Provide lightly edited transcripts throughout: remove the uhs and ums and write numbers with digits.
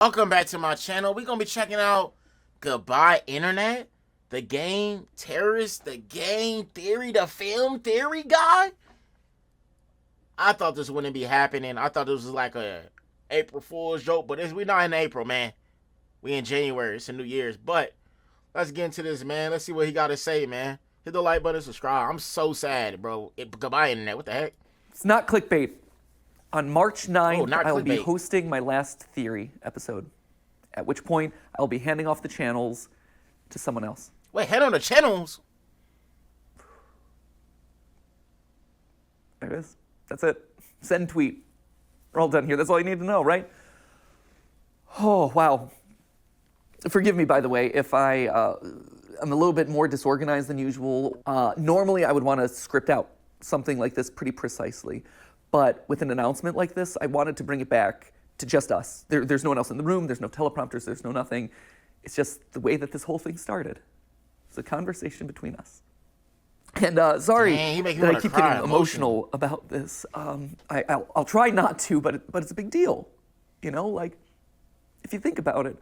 Welcome back to my channel. We're going to be checking out Goodbye Internet, the game Terrorist, the game theory, the film theory guy. I thought this wouldn't be happening. I thought this was like a April Fool's joke, but we're not in April, man. We in January. It's a New Year's. But let's get into this, man. Let's see what he got to say, man. Hit the like button, subscribe. I'm so sad, bro. Goodbye Internet. What the heck? It's not clickbait. On March 9th, I will be clickbait. hosting my last theory episode, at which point I'll be handing off the channels to someone else. Wait, head on the channels? There it is. That's it. Send tweet. We're all done here. That's all you need to know, right? Oh, wow. Forgive me, by the way, if I'm a little bit more disorganized than usual. Normally, I would want to script out something like this pretty precisely. But with an announcement like this, I wanted to bring it back to just us. There's no one else in the room. There's no teleprompters. There's no nothing. It's just the way that this whole thing started. It's a conversation between us. And sorry that I keep getting emotional about this. I'll try not to, but it's a big deal. You know, like, if you think about it,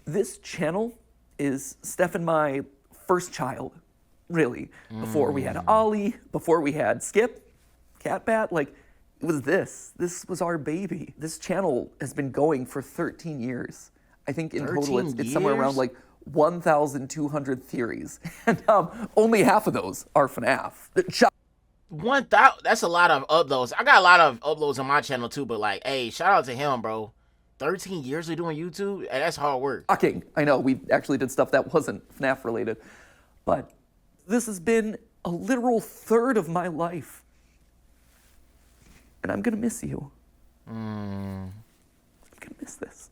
this channel is Steph and my first child, really. Before we had Ollie, before we had Skip, MatPat, like, it was this. This was our baby. This channel has been going for 13 years. I think in total it's somewhere around like 1,200 theories. And only half of those are FNAF. 1,000, that's a lot of uploads. I got a lot of uploads on my channel too, but like, hey, shout out to him, bro. 13 years of doing YouTube? Hey, that's hard work. Shocking. I know, we actually did stuff that wasn't FNAF related. But this has been a literal third of my life. And I'm gonna miss you. I'm gonna miss this.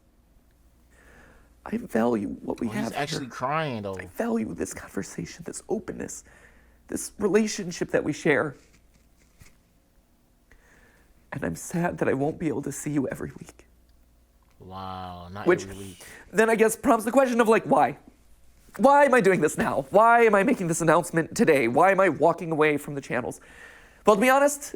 I value what we have. He's actually crying though. I value this conversation, this openness, this relationship that we share. And I'm sad that I won't be able to see you every week. Wow, not every week. Then I guess prompts the question of like, why? Why am I doing this now? Why am I making this announcement today? Why am I walking away from the channels? Well, to be honest,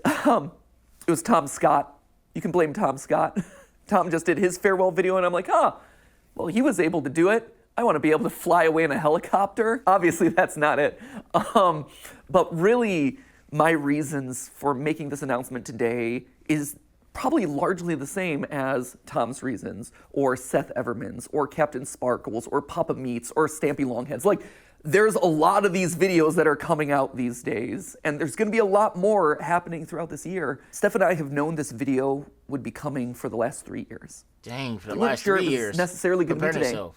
it was Tom Scott. You can blame Tom Scott. Tom just did his farewell video, and I'm like, well, he was able to do it. I want to be able to fly away in a helicopter. Obviously, that's not it. But really, my reasons for making this announcement today is probably largely the same as Tom's reasons, or Seth Everman's, or Captain Sparkles, or Papa Meats, or Stampy Longheads. Like, there's a lot of these videos that are coming out these days, and there's gonna be a lot more happening throughout this year. Steph and I have known this video would be coming for the last 3 years. Dang, for the last 3 years. We weren't sure it was necessarily gonna be today.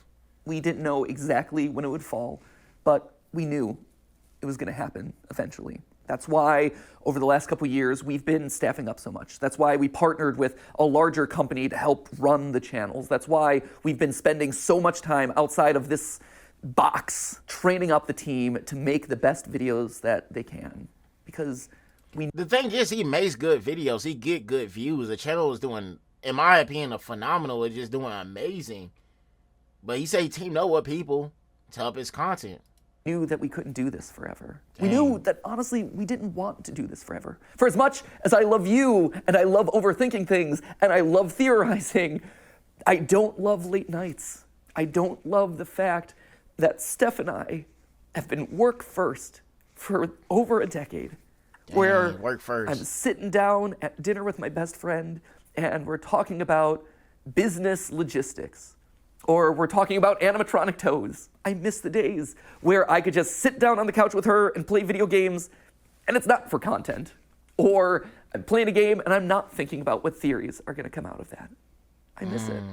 We didn't know exactly when it would fall, but we knew it was gonna happen eventually. That's why over the last couple years, we've been staffing up so much. That's why we partnered with a larger company to help run the channels. That's why we've been spending so much time outside of this box training up the team to make the best videos that they can, because the thing is, he makes good videos, he get good views. The channel is doing, in my opinion, a phenomenal. It's just doing amazing. But he said he teamed up with people to help his content. Knew that we couldn't do this forever. Dang. We knew that honestly we didn't want to do this forever. For as much as I love you and I love overthinking things and I love theorizing, I don't love late nights. I don't love the fact that Steph and I have been work first for over a decade. Dang, where work first. I'm sitting down at dinner with my best friend and we're talking about business logistics, or we're talking about animatronic toes. I miss the days where I could just sit down on the couch with her and play video games, and it's not for content. Or I'm playing a game and I'm not thinking about what theories are gonna come out of that. I miss it.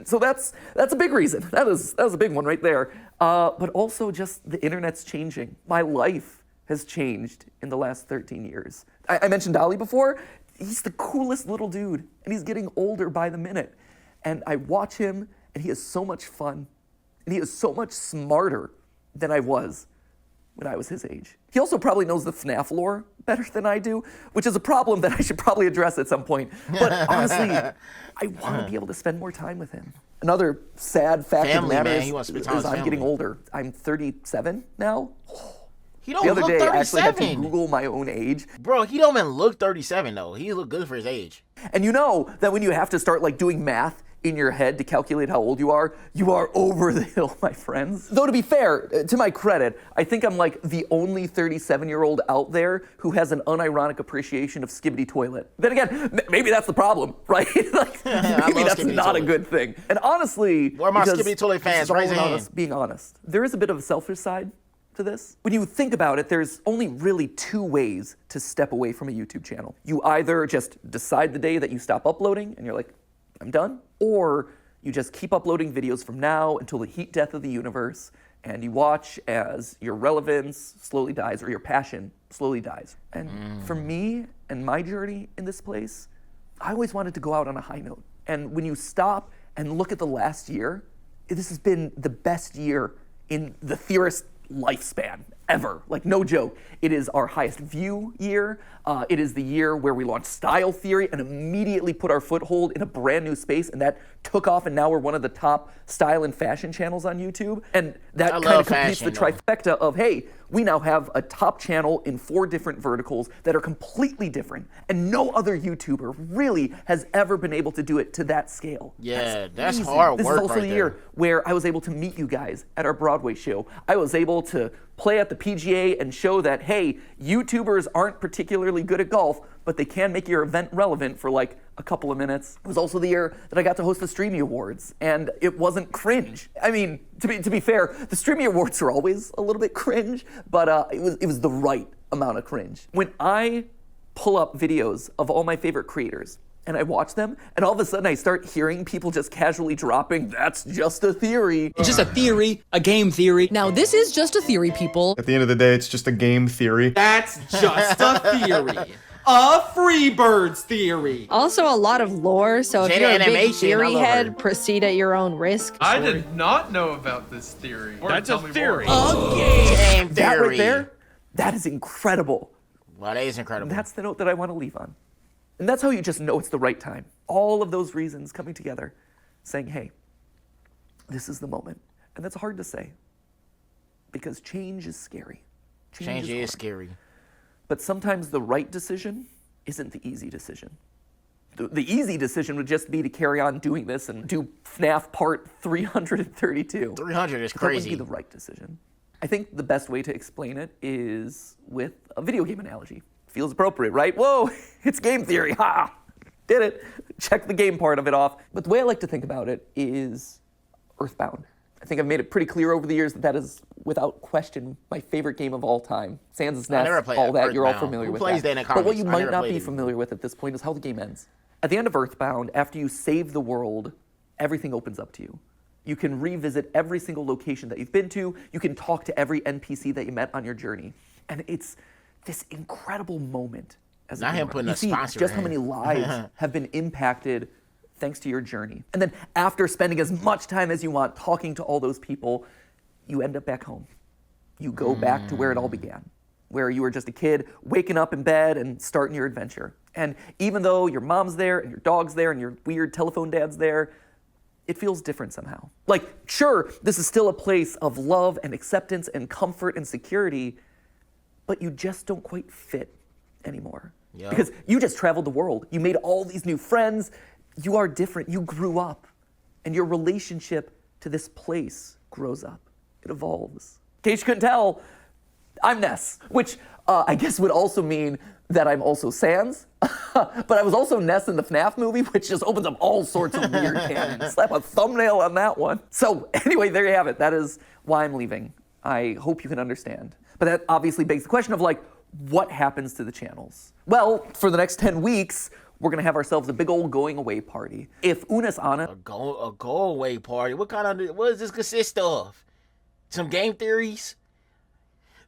So that's a big reason. That was a big one right there. But also just the internet's changing. My life has changed in the last 13 years. I mentioned Ollie before. He's the coolest little dude, and he's getting older by the minute. And I watch him, and he is so much fun, and he is so much smarter than I was when I was his age. He also probably knows the FNAF lore better than I do, which is a problem that I should probably address at some point. But honestly, I want to be able to spend more time with him. Another sad fact of the matter is I'm getting older. I'm 37 now. He don't look 37. The other day, I actually had to Google my own age. Bro, he don't even look 37, though. He look good for his age. And you know that when you have to start, like, doing math in your head to calculate how old you are over the hill, my friends. Though to be fair, to my credit, I think I'm like the only 37-year-old out there who has an unironic appreciation of Skibbity Toilet. Then again, maybe that's the problem, right? Like, maybe that's not a good thing. And honestly, where are my Skibbity Toilet fans? Raise your hand. Being honest, there is a bit of a selfish side to this. When you think about it, there's only really two ways to step away from a YouTube channel. You either just decide the day that you stop uploading and you're like, I'm done, or you just keep uploading videos from now until the heat death of the universe, and you watch as your relevance slowly dies or your passion slowly dies. And for me and my journey in this place, I always wanted to go out on a high note. And when you stop and look at the last year, this has been the best year in the theorist lifespan ever. Like, no joke. It is our highest view year. It is the year where we launched Style Theory and immediately put our foothold in a brand new space, and that took off, and now we're one of the top style and fashion channels on YouTube. And that kind of completes the trifecta of, hey, we now have a top channel in 4 different verticals that are completely different, and no other YouTuber really has ever been able to do it to that scale. Yeah, that's hard work. This is also the year where I was able to meet you guys at our Broadway show. I was able to play at the PGA and show that, hey, YouTubers aren't particularly good at golf, but they can make your event relevant for like a couple of minutes. It was also the year that I got to host the Streamy Awards, and it wasn't cringe. I mean, to be fair, the Streamy Awards are always a little bit cringe, but it was the right amount of cringe. When I pull up videos of all my favorite creators, and I watch them, and all of a sudden I start hearing people just casually dropping, that's just a theory. It's just a theory, a game theory. Now, this is just a theory, people. At the end of the day, it's just a game theory. That's just a theory. A Freebirds theory. Also a lot of lore, so if you're a big theory head, proceed at your own risk. I did not know about this theory. That's a theory. Game theory. That right there, that is incredible. Well, that is incredible. And that's the note that I want to leave on. And that's how you just know it's the right time. All of those reasons coming together, saying, hey, this is the moment. And that's hard to say, because change is scary. Change is scary. But sometimes the right decision isn't the easy decision. The easy decision would just be to carry on doing this and do FNAF part 332. 300 is That crazy. wouldn't be the right decision. I think the best way to explain it is with a video game analogy. Feels appropriate, right? Whoa, it's game theory, ha! Did it. Check the game part of it off. But the way I like to think about it is Earthbound. I think I've made it pretty clear over the years that that is, without question, my favorite game of all time. Sans' Nest, all that, you're all familiar with that. But what you might not be familiar with at this point is how the game ends. At the end of Earthbound, after you save the world, everything opens up to you. You can revisit every single location that you've been to. You can talk to every NPC that you met on your journey. And it's this incredible moment as a gamer. You see just how many lives have been impacted thanks to your journey. And then after spending as much time as you want talking to all those people, you end up back home. You go back to where it all began, where you were just a kid waking up in bed and starting your adventure. And even though your mom's there and your dog's there and your weird telephone dad's there, it feels different somehow. Like, sure, this is still a place of love and acceptance and comfort and security, but you just don't quite fit anymore. Yep. Because you just traveled the world. You made all these new friends. You are different. You grew up. And your relationship to this place grows up. It evolves. In case you couldn't tell, I'm Ness, which I guess would also mean that I'm also Sans. But I was also Ness in the FNAF movie, which just opens up all sorts of weird canons. Slap a thumbnail on that one. So anyway, there you have it. That is why I'm leaving. I hope you can understand. But that obviously begs the question of, like, what happens to the channels? Well, for the next 10 weeks, we're gonna have ourselves a big old going away party. If Una's on it. A go away party? What does this consist of? Some game theories?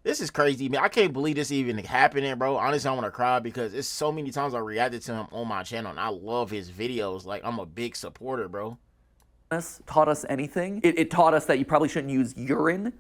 This is crazy, man. I can't believe this even happening, bro. Honestly, I want to cry because it's so many times I reacted to him on my channel, and I love his videos. Like, I'm a big supporter, bro. Taught us anything. It taught us that you probably shouldn't use urine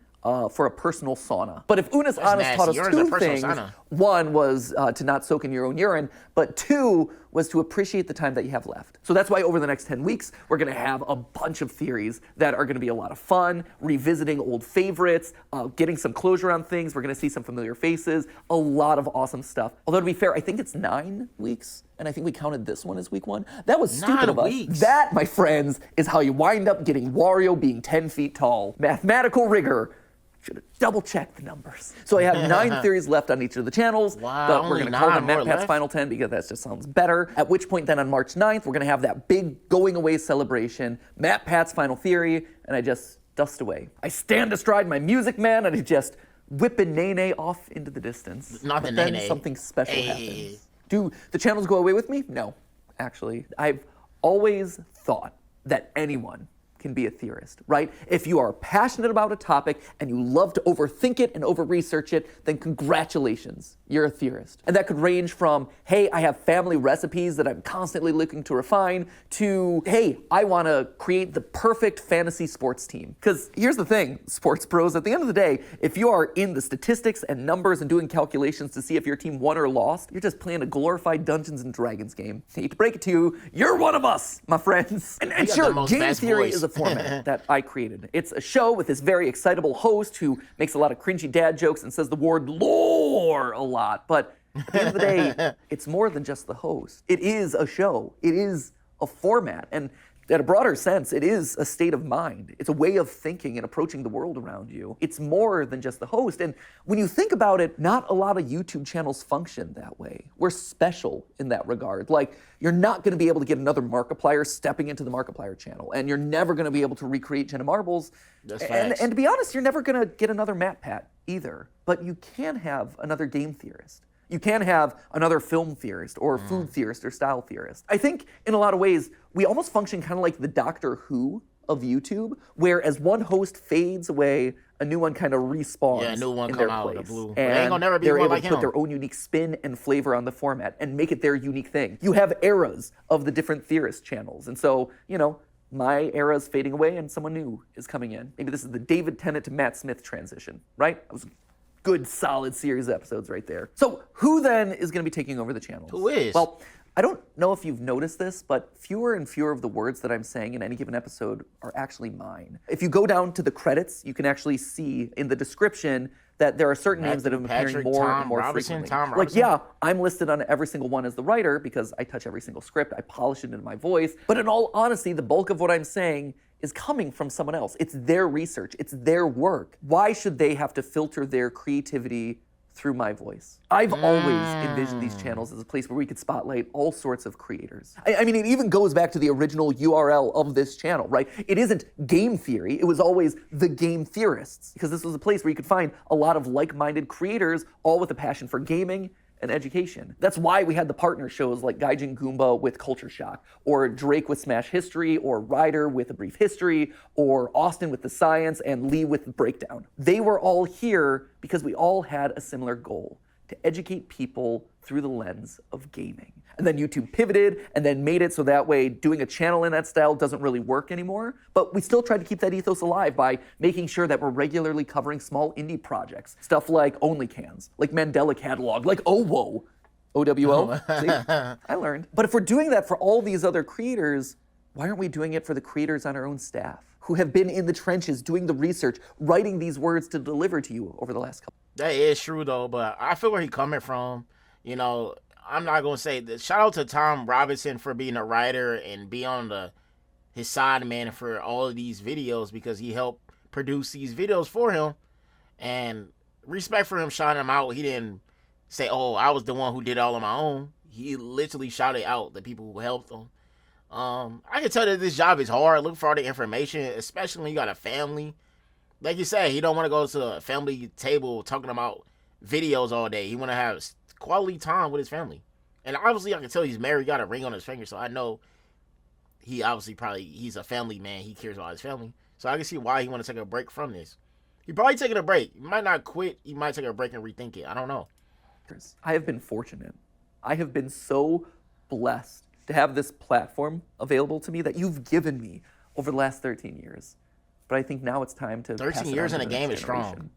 for a personal sauna. But if Una's Honest taught us two things, one was to not soak in your own urine, but two was to appreciate the time that you have left. So that's why over the next 10 weeks, we're gonna have a bunch of theories that are gonna be a lot of fun, revisiting old favorites, getting some closure on things. We're gonna see some familiar faces, a lot of awesome stuff. Although to be fair, I think it's 9 weeks, and I think we counted this one as week 1. That was stupid of us. 9 weeks. That, my friends, is how you wind up getting Wario being 10 feet tall. Mathematical rigor. Should have double-checked the numbers. So I have 9 theories left on each of the channels, Wow, but we're only going to call them 9 more MatPat's left? Final 10 because that just sounds better. At which point then on March 9th, we're going to have that big going-away celebration, MatPat's Final Theory, and I just dust away. I stand astride my Music Man, and I just whip a nay-nay off into the distance. Not the But then nay-nay. something special Hey. happens. Do the channels go away with me? No, actually. I've always thought that anyone can be a theorist, right? If you are passionate about a topic and you love to overthink it and over-research it, then congratulations, you're a theorist. And that could range from, hey, I have family recipes that I'm constantly looking to refine, to, hey, I want to create the perfect fantasy sports team. Because here's the thing, sports pros, at the end of the day, if you are in the statistics and numbers and doing calculations to see if your team won or lost, you're just playing a glorified Dungeons and Dragons game. I hate to break it to you, you're one of us, my friends. And got the sure, most game best theory voice. is a format that I created. It's a show with this very excitable host who makes a lot of cringy dad jokes and says the word lore a lot. But at the end of the day, it's more than just the host. It is a show. It is a format. And in a broader sense, it is a state of mind. It's a way of thinking and approaching the world around you. It's more than just the host. And when you think about it, not a lot of YouTube channels function that way. We're special in that regard. Like, you're not going to be able to get another Markiplier stepping into the Markiplier channel. And you're never going to be able to recreate Jenna Marbles. That's and facts. to be honest, you're never going to get another MatPat either. But you can have another game theorist. You can have another film theorist or food theorist or style theorist. I think in a lot of ways, we almost function kind of like the Doctor Who of YouTube, where as one host fades away, a new one kind of respawns Yeah, a new one in come their out of place. the blue. And They ain't gonna never be they're one able like to put him. their own unique spin and flavor on the format and make it their unique thing. You have eras of the different theorist channels. And so, you know, my era is fading away and someone new is coming in. Maybe this is the David Tennant to Matt Smith transition, right? That was a good, solid series of episodes right there. So who then is going to be taking over the channels? Who is? Well, I don't know if you've noticed this, but fewer and fewer of the words that I'm saying in any given episode are actually mine. If you go down to the credits, you can actually see in the description that there are certain names that have been appearing Patrick, more Tom and more Robinson, frequently. Tom Like, Robinson? yeah, I'm listed on every single one as the writer because I touch every single script, I polish it into my voice. But in all honesty, the bulk of what I'm saying is coming from someone else. It's their research, it's their work. Why should they have to filter their creativity through my voice? I've always envisioned these channels as a place where we could spotlight all sorts of creators. I mean, it even goes back to the original URL of this channel, right? It isn't game theory, it was always the game theorists, because this was a place where you could find a lot of like-minded creators, all with a passion for gaming and education. That's why we had the partner shows like Gaijin Goomba with Culture Shock, or Drake with Smash History, or Ryder with A Brief History, or Austin with The Science, and Lee with Breakdown. They were all here because we all had a similar goal: to educate people through the lens of gaming. And then YouTube pivoted and then made it so that way doing a channel in that style doesn't really work anymore. But we still tried to keep that ethos alive by making sure that we're regularly covering small indie projects. Stuff like OnlyCans, like Mandela Catalog, like OWO. OWO? See? I learned. But if we're doing that for all these other creators, why aren't we doing it for the creators on our own staff who have been in the trenches doing the research, writing these words to deliver to you over the last couple? That is true though, but I feel where he's coming from. You know, I'm not gonna say that. Shout out to Tom Robinson for being a writer and be on his side man for all of these videos, because he helped produce these videos for him. And respect for him shouting him out. He didn't say, "Oh, I was the one who did all on my own." He literally shouted out the people who helped him. I can tell that this job is hard. Look for all the information, especially when you got a family. Like you said, he don't want to go to a family table talking about videos all day. He want to have quality time with his family. And obviously I can tell he's married, got a ring on his finger, so I know he obviously he's a family man. He cares about his family. So I can see why he want to take a break from this. He probably taking a break. He might not quit. He might take a break and rethink it. I don't know. I have been fortunate. I have been so blessed to have this platform available to me that you've given me over the last 13 years. But I think now it's time to 13 years in a game is strong.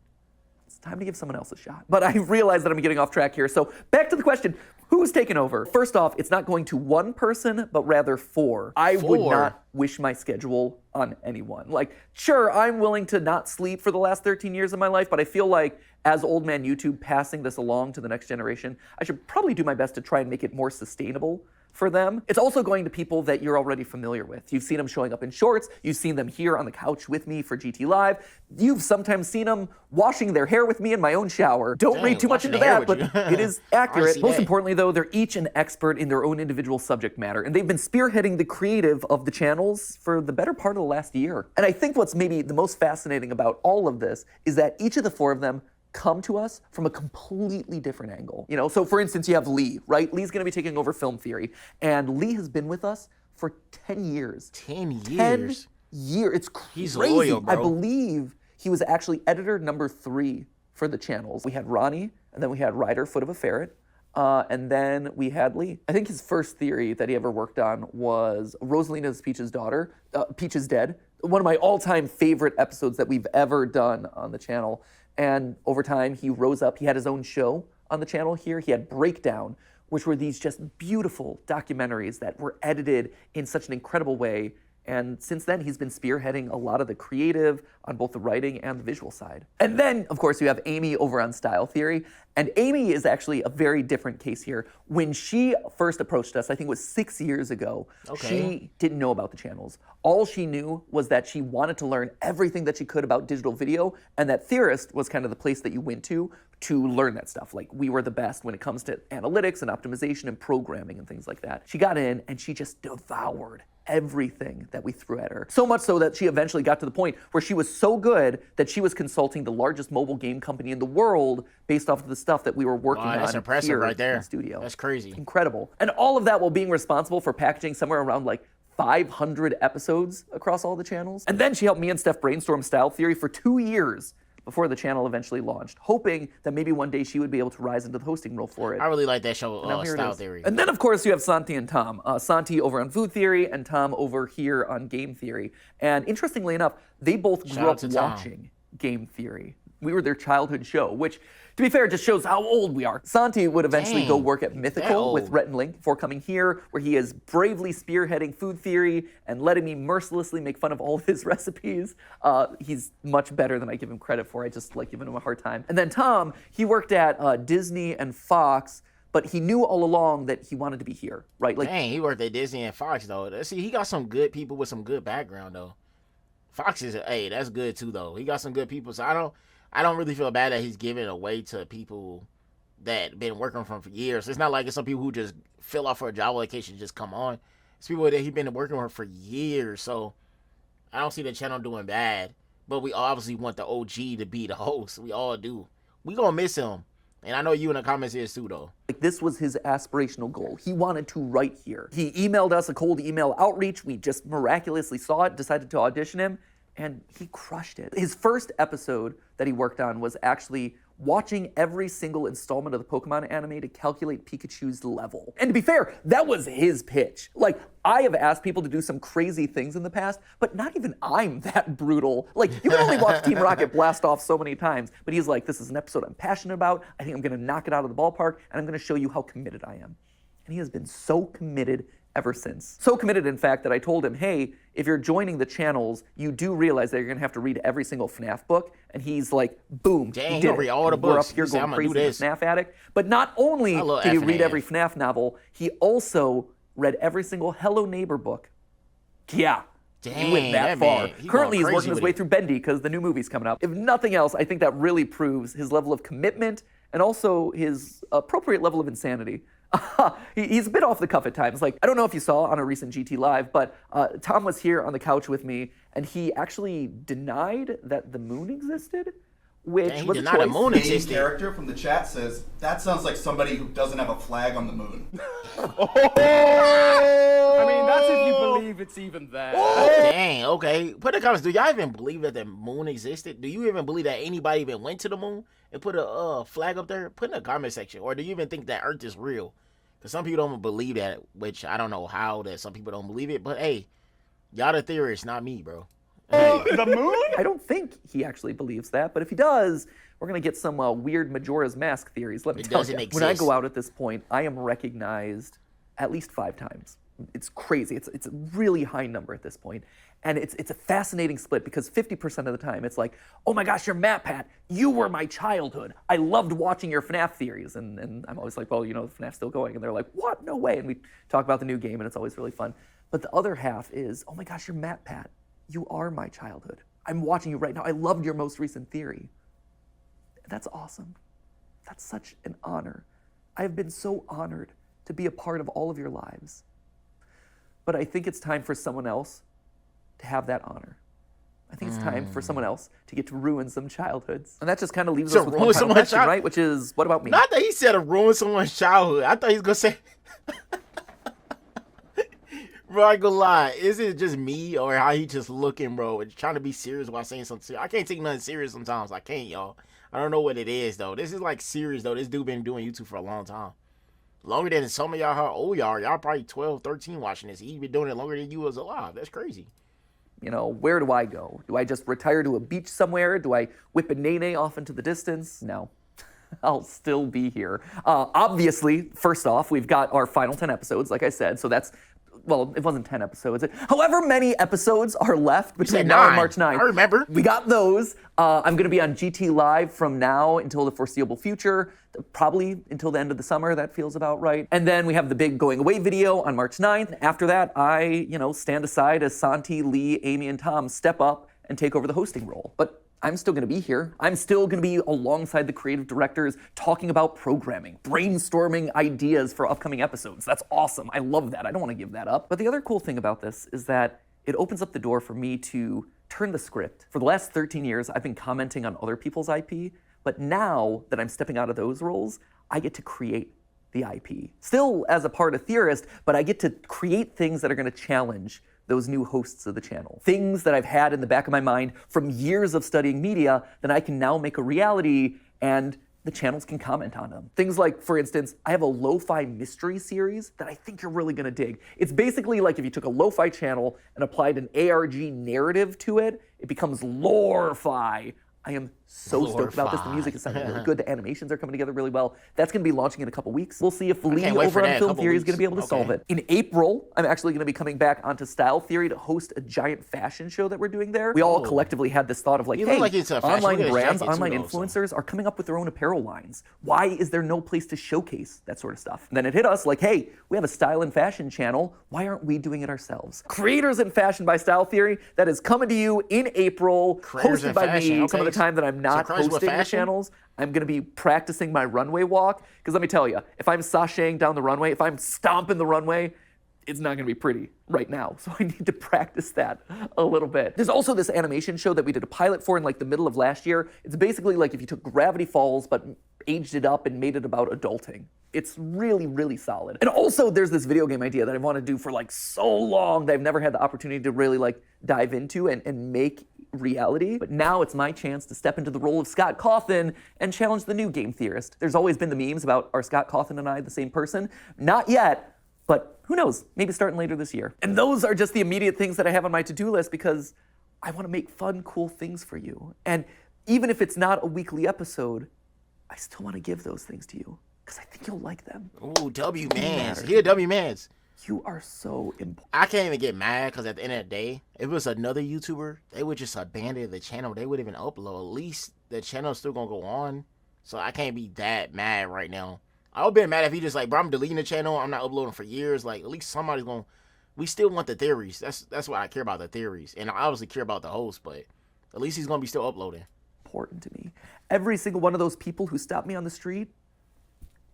It's time to give someone else a shot. But I realize that I'm getting off track here. So back to the question. Who's taken over? First off, it's not going to one person, but rather four. I would not wish my schedule on anyone. Like, sure, I'm willing to not sleep for the last 13 years of my life, but I feel like as old man YouTube passing this along to the next generation, I should probably do my best to try and make it more sustainable for them. It's also going to people that you're already familiar with. You've seen them showing up in shorts. You've seen them here on the couch with me for GT Live. You've sometimes seen them washing their hair with me in my own shower. Don't read too much into that, but it is accurate. Most importantly, though, they're each an expert in their own individual subject matter, and they've been spearheading the creative of the channels for the better part of the last year. And I think what's maybe the most fascinating about all of this is that each of the four of them come to us from a completely different angle. You know, so for instance, you have Lee, right? Lee's gonna be taking over Film Theory, and Lee has been with us for 10 years. 10 years? 10 years, it's crazy. He's loyal, bro. I believe he was actually editor number 3 for the channels. We had Ronnie, and then we had Ryder, Foot of a Ferret, and then we had Lee. I think his first theory that he ever worked on was Rosalina's Peach's daughter, Peach is Dead, one of my all-time favorite episodes that we've ever done on the channel. And over time, he rose up. He had his own show on the channel here. He had Breakdown, which were these just beautiful documentaries that were edited in such an incredible way. And since then, he's been spearheading a lot of the creative on both the writing and the visual side. And then, of course, you have Amy over on Style Theory. And Amy is actually a very different case here. When she first approached us, I think it was 6 years ago, she didn't know about the channels. All she knew was that she wanted to learn everything that she could about digital video, and that Theorist was kind of the place that you went to learn that stuff. Like, we were the best when it comes to analytics and optimization and programming and things like that. She got in and she just devoured everything that we threw at her. So much so that she eventually got to the point where she was so good that she was consulting the largest mobile game company in the world based off of the stuff that we were working on. That's impressive here right there. in the studio. That's crazy. Incredible. And all of that while being responsible for packaging somewhere around like 500 episodes across all the channels. And then she helped me and Steph brainstorm Style Theory for 2 years before the channel eventually launched, hoping that maybe one day she would be able to rise into the hosting role for it. I really like that show, Here Style Theory. And then, of course, you have Santi and Tom. Santi over on Food Theory and Tom over here on Game Theory. And interestingly enough, they both grew up watching Game Theory. We were their childhood show, which, to be fair, just shows how old we are. Santi would eventually go work at Mythical with Rhett and Link before coming here, where he is bravely spearheading Food Theory and letting me mercilessly make fun of all of his recipes. He's much better than I give him credit for. I just like giving him a hard time. And then Tom, he worked at Disney and Fox, but he knew all along that he wanted to be here, right? Like, dang, he worked at Disney and Fox, though. See, he got some good people with some good background, though. Fox is, hey, that's good, too, though. He got some good people, so I don't really feel bad that he's giving it away to people that been working for him for years. It's not like it's some people who just fill out for a job application and just come on. It's people that he's been working with for years, so I don't see the channel doing bad. But we obviously want the OG to be the host. We all do. We gonna miss him. And I know you in the comments is too, though. Like, this was his aspirational goal. He wanted to write here. He emailed us a cold email outreach. We just miraculously saw it, decided to audition him, and he crushed it. His first episode that he worked on was actually watching every single installment of the Pokemon anime to calculate Pikachu's level. And to be fair, that was his pitch. Like, I have asked people to do some crazy things in the past, but not even I'm that brutal. Like, you can only watch Team Rocket blast off so many times, but he's like, this is an episode I'm passionate about. I think I'm gonna knock it out of the ballpark, and I'm gonna show you how committed I am. And he has been so committed ever since. So committed, in fact, that I told him, hey, if you're joining the channels, you do realize that you're gonna have to read every single FNAF book. And he's like, boom, dang, he did read it. all the We're books. up here He said, going "I'm crazy gonna do with this." FNAF addict. But not only did he read FNAF. every FNAF novel, he also read every single Hello Neighbor book. Yeah. He went Dang, that far. man, he Currently, he's going working crazy his with way it. through Bendy because the new movie's coming up. If nothing else, I think that really proves his level of commitment and also his appropriate level of insanity. He's a bit off the cuff at times. Like, I don't know if you saw on a recent GT Live, but Tom was here on the couch with me, and he actually denied that the moon existed, which Dang, he was a denied the choice. moon Main existed. character from the chat says, that sounds like somebody who doesn't have a flag on the moon. I mean, that's if you believe it's even that. Dang, okay. Put in the comments, do y'all even believe that the moon existed? Do you even believe that anybody even went to the moon and put a flag up there? Put in the comment section. Or do you even think that Earth is real? Because some people don't believe that, which I don't know how that some people don't believe it. But hey, y'all the theorists, not me, bro. The moon? I don't think he actually believes that, but if he does, we're going to get some weird Majora's Mask theories. Let me tell you, when I go out at this point, I am recognized at least 5 times. It's crazy. It's a really high number at this point. And it's a fascinating split because 50% of the time it's like, oh my gosh, you're MatPat. You were my childhood. I loved watching your FNAF theories. And I'm always like, well, you know, FNAF's still going. And they're like, what? No way. And we talk about the new game and it's always really fun. But the other half is, oh my gosh, you're MatPat. You are my childhood. I'm watching you right now. I loved your most recent theory. That's awesome. That's such an honor. I've been so honored to be a part of all of your lives. But I think it's time for someone else to have that honor. I think it's time for someone else to get to ruin some childhoods. And that just kind of leaves us with one final question, right? Which is, what about me? Not that he said to ruin someone's childhood. I thought he was going to say... Bro, I ain't gonna lie. Is it just me or how he just looking, bro, and trying to be serious while saying something serious? I can't take nothing serious sometimes. I can't, y'all. I don't know what it is, though. This is, like, serious, though. This dude been doing YouTube for a long time. Longer than some of y'all, how old y'all are. Y'all probably 12, 13 watching this. He been doing it longer than you was alive. That's crazy. You know, where do I go? Do I just retire to a beach somewhere? Do I whip a nene off into the distance? No. I'll still be here. Obviously, first off, we've got our final 10 episodes, like I said, so that's... Well, it wasn't 10 episodes. However many episodes are left between now and March 9th. I remember. We got those. I'm going to be on GT Live from now until the foreseeable future, probably until the end of the summer. That feels about right. And then we have the big going away video on March 9th. After that, I, stand aside as Santi, Lee, Amy, and Tom step up and take over the hosting role. But I'm still going to be here. I'm still going to be alongside the creative directors talking about programming, brainstorming ideas for upcoming episodes. That's awesome. I love that. I don't want to give that up. But the other cool thing about this is that it opens up the door for me to turn the script. For the last 13 years, I've been commenting on other people's IP, but now that I'm stepping out of those roles, I get to create the IP. Still as a part of Theorist, but I get to create things that are going to challenge those new hosts of the channel. Things that I've had in the back of my mind from years of studying media that I can now make a reality and the channels can comment on them. Things like, for instance, I have a lo-fi mystery series that I think you're really gonna dig. It's basically like if you took a lo-fi channel and applied an ARG narrative to it, it becomes lore-fi. I am so stoked about this. The music is sounding really good. The animations are coming together really well. That's going to be launching in a couple weeks. We'll see if Lee over on Film Theory is going to be able to solve it. In April, I'm actually going to be coming back onto Style Theory to host a giant fashion show that we're doing there. We all collectively had this thought of like, hey, online brands, online influencers are coming up with their own apparel lines. Why is there no place to showcase that sort of stuff? And then it hit us like, hey, we have a style and fashion channel. Why aren't we doing it ourselves? Creators in Fashion by Style Theory, that is coming to you in April, hosted by me. Some of the time that I'm not hosting the channels, I'm going to be practicing my runway walk. Because let me tell you, if I'm sashaying down the runway, if I'm stomping the runway, it's not going to be pretty right now. So I need to practice that a little bit. There's also this animation show that we did a pilot for in like the middle of last year. It's basically like if you took Gravity Falls but aged it up and made it about adulting. It's really, really solid. And also there's this video game idea that I've wanted to do for like so long that I've never had the opportunity to really like dive into and make reality. But now it's my chance to step into the role of Scott Cawthon and challenge the new game theorist. There's always been the memes about are Scott Cawthon and I the same person? Not yet, but who knows? Maybe starting later this year. And those are just the immediate things that I have on my to-do list because I want to make fun, cool things for you. And even if it's not a weekly episode, I still want to give those things to you because I think you'll like them. Ooh, W-Mans. Here, W-Mans. You are so important. I can't even get mad because at the end of the day, if it was another YouTuber, they would just abandon the channel. They wouldn't even upload. At least the channel's still going to go on. So I can't be that mad right now. I would be mad if he just like, bro, I'm deleting the channel. I'm not uploading for years. Like, at least somebody's going to... We still want the theories. That's what I care about, the theories. And I obviously care about the host, but at least he's going to be still uploading. Important to me. Every single one of those people who stopped me on the street,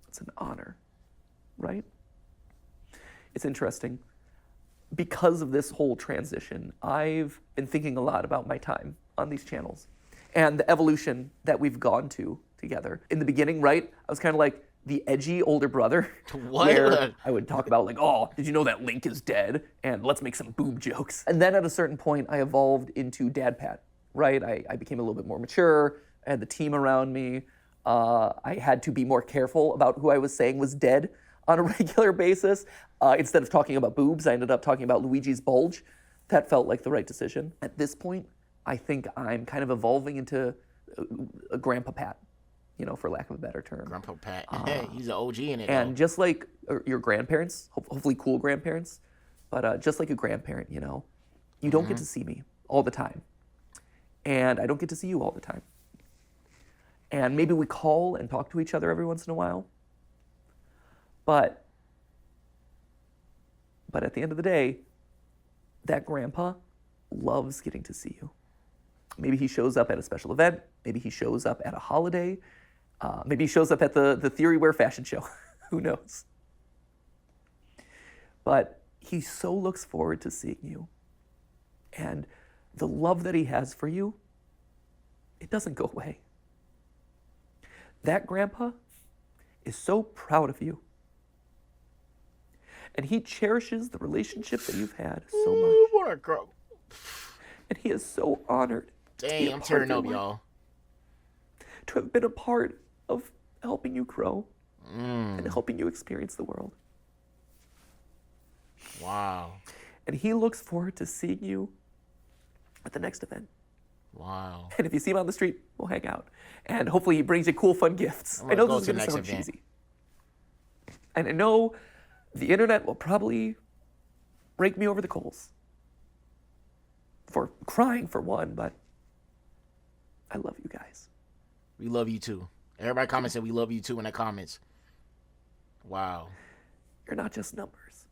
it's an honor, right? It's interesting. Because of this whole transition, I've been thinking a lot about my time on these channels and the evolution that we've gone to together. In the beginning, right, I was kind of like the edgy older brother. What? Where I would talk about like, oh, did you know that Link is dead? And let's make some boob jokes. And then at a certain point, I evolved into Dad Pat, right? I became a little bit more mature. I had the team around me. I had to be more careful about who I was saying was dead on a regular basis. Instead of talking about boobs, I ended up talking about Luigi's bulge. that felt like the right decision. At this point, I think I'm kind of evolving into a Grandpa Pat, for lack of a better term. Grandpa Pat. He's an OG in it. And though. just like your grandparents, hopefully cool grandparents, but just like a grandparent, you don't get to see me all the time. And I don't get to see you all the time. And maybe we call and talk to each other every once in a while. But at the end of the day, that grandpa loves getting to see you. Maybe he shows up at a special event. Maybe he shows up at a holiday. Maybe he shows up at the Theory Wear fashion show. Who knows? But he so looks forward to seeing you. And the love that he has for you, it doesn't go away. That grandpa is so proud of you. And he cherishes the relationship that you've had so much. What a girl. And he is so honored. Dang, I'm tearing up, y'all. To have been a part of helping you grow and helping you experience the world. Wow. And he looks forward to seeing you at the next event. Wow. And if you see him on the street, we'll hang out. And hopefully he brings you cool, fun gifts. I know this is going to sound cheesy. And I know the internet will probably rake me over the coals for crying for one, but I love you guys. We love you too. Everybody comment said we love you too in the comments. Wow. You're not just numbers.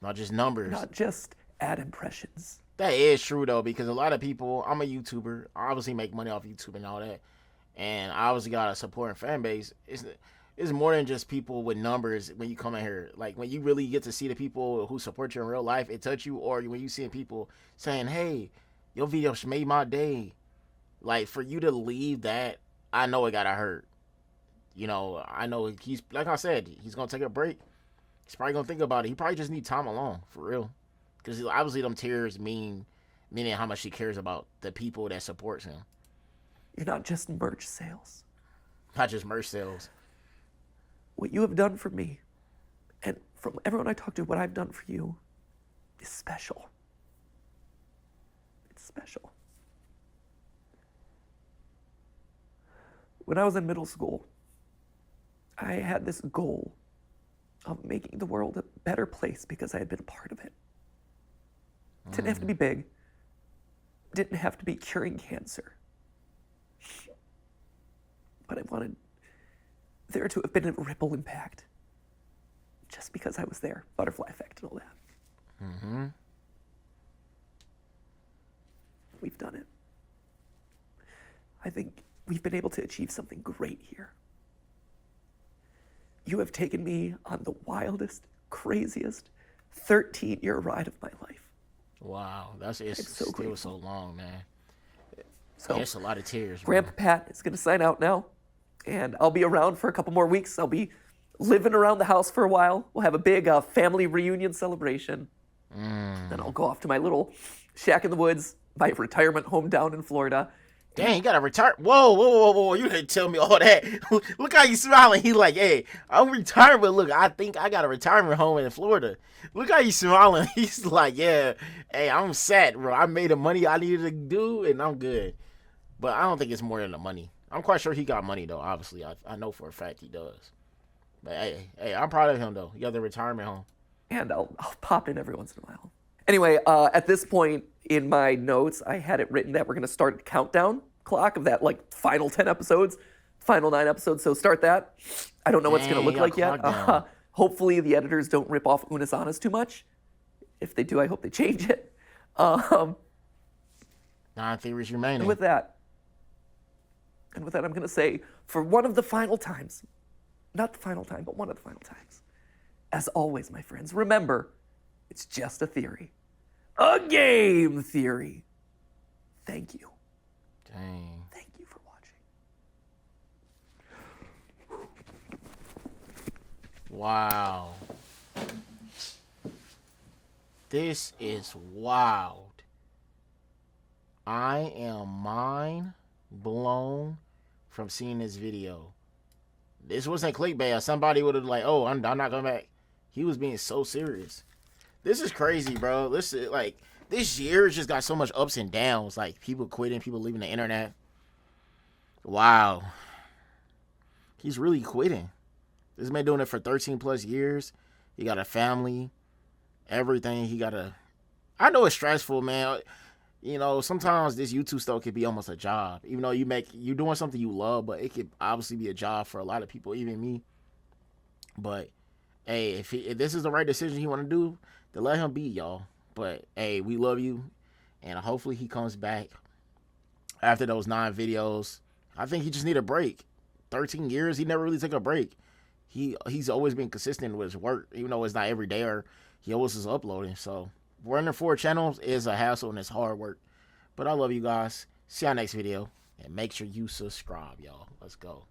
Not just numbers. You're not just ad impressions. That is true though, because a lot of people, I'm a YouTuber, I obviously make money off YouTube and all that, and I obviously got a supporting fan base. It's more than just people with numbers when you come in here. Like when you really get to see the people who support you in real life, it touch you, or when you see people saying, hey, your video made my day. Like for you to leave that, I know it gotta hurt. I know he's, like I said, he's gonna take a break. He's probably gonna think about it. He probably just need time alone, for real. Because obviously them tears meaning how much he cares about the people that supports him. You're not just merch sales. Not just merch sales. What you have done for me, and from everyone I talk to, what I've done for you is special. It's special. When I was in middle school, I had this goal of making the world a better place because I had been a part of it. Didn't have to be big. Didn't have to be curing cancer. But I wanted there to have been a ripple impact. Just because I was there. Butterfly effect and all that. Mm-hmm. We've done it. I think we've been able to achieve something great here. You have taken me on the wildest, craziest 13-year ride of my life. Wow, it's so still grateful. so long, man. So It's a lot of tears. Grandpa Pat is going to sign out now, and I'll be around for a couple more weeks. I'll be living around the house for a while. We'll have a big family reunion celebration. Then I'll go off to my little shack in the woods, my retirement home down in Florida. Dang, you gotta retire. Whoa. You didn't tell me all that. Look how you smiling. He like, hey, I'm retired, but look, I think I got a retirement home in Florida. Look how you smiling. He's like, yeah, hey, I'm set, bro. I made the money I needed to do, and I'm good. But I don't think it's more than the money. I'm quite sure he got money, though, obviously. I know for a fact he does. But, hey, I'm proud of him, though. He got the retirement home. And I'll pop in every once in a while. Anyway, at this point in my notes, I had it written that we're going to start a countdown clock of that, like, final 10 episodes, final 9 episodes. So start that. I don't know what's going to look like yet. Hopefully the editors don't rip off Unis Honest too much. If they do, I hope they change it. 9 theories remaining. And with that, I'm going to say, for one of the final times, not the final time, but one of the final times, as always, my friends, remember, it's just a theory. A game theory. Thank you. Dang. Thank you for watching. Wow. This is wild. I am mind blown from seeing this video. This wasn't clickbait. Somebody would have like, oh, I'm not going back. He was being so serious. This is crazy, bro. This is like, this year just got so much ups and downs. Like people quitting, people leaving the internet. Wow. He's really quitting. This man doing it for 13 plus years. He got a family, everything. I know it's stressful, man. You know, sometimes this YouTube stuff could be almost a job. Even though you're doing something you love, but it could obviously be a job for a lot of people, even me. But hey, if this is the right decision he want to do, then let him be, y'all. But hey, we love you, and hopefully he comes back after those 9 videos. I think he just need a break. 13 years, he never really took a break. He's always been consistent with his work, even though it's not every day or he always is uploading. So running 4 channels is a hassle and it's hard work. But I love you guys. See y'all next video, and make sure you subscribe, y'all. Let's go.